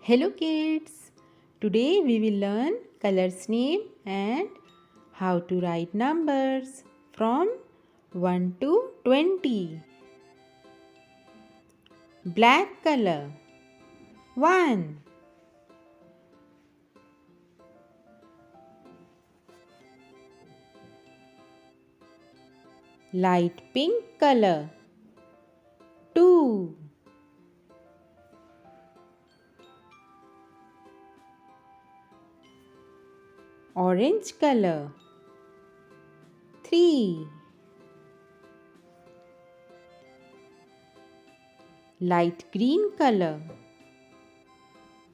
Hello kids! Today we will learn colors name and how to write numbers from 1 to 20. Black color 1. Light pink color 2. Orange color 3. Light green color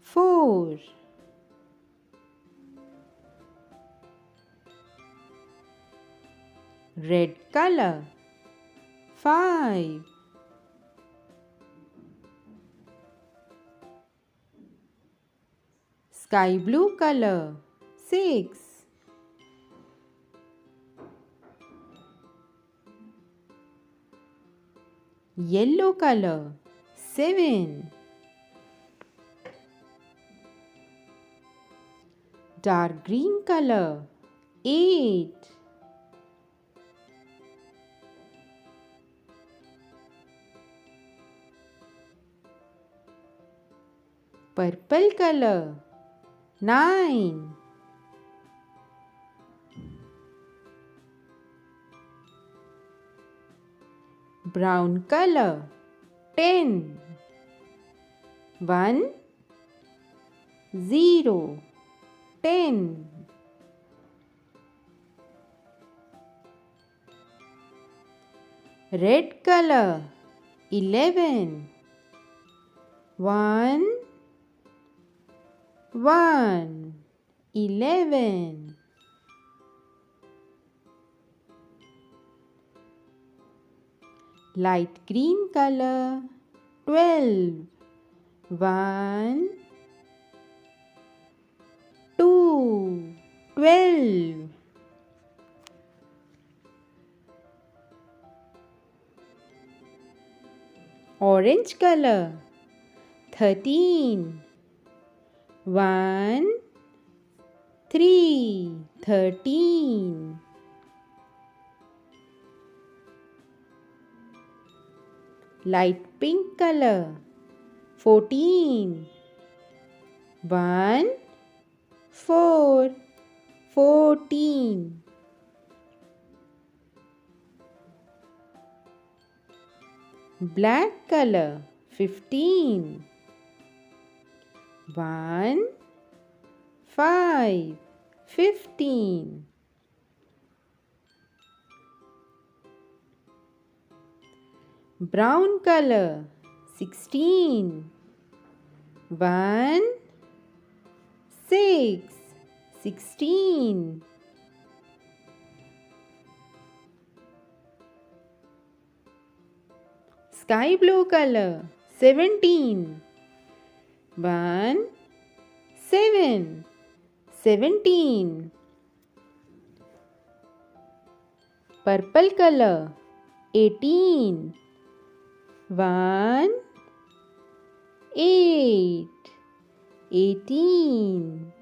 4. Red color 5. Sky blue color 6. Yellow color 7. Dark green color 8. Purple color 9. Brown color 10. 1 0 10. Red color 11. 1 1 11. Light green color 12. 1 2 12. Orange color 13. 1 3 13. Light pink color 14. 1 4 14. Black color 15. 1 5 15. Brown color 16. 1 6 16. Sky blue color 17. 1 7 17. Purple color 18. 1 8 18.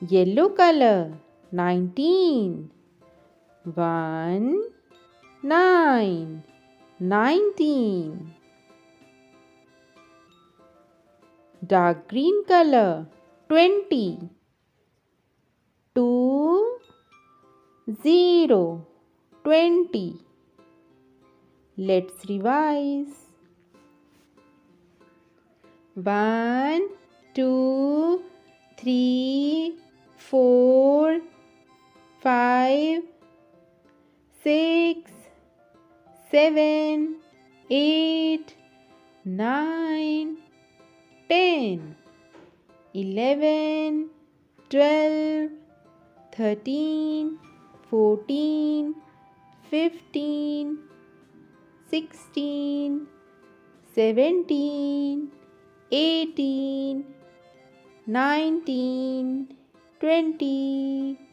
Yellow color 19. 1 9 19. Dark green color 20. 2 0 20. Let's revise. 1 2 3 4 5 6 7 8 9 10 11 12 13 14 15 16 17 18 19 20.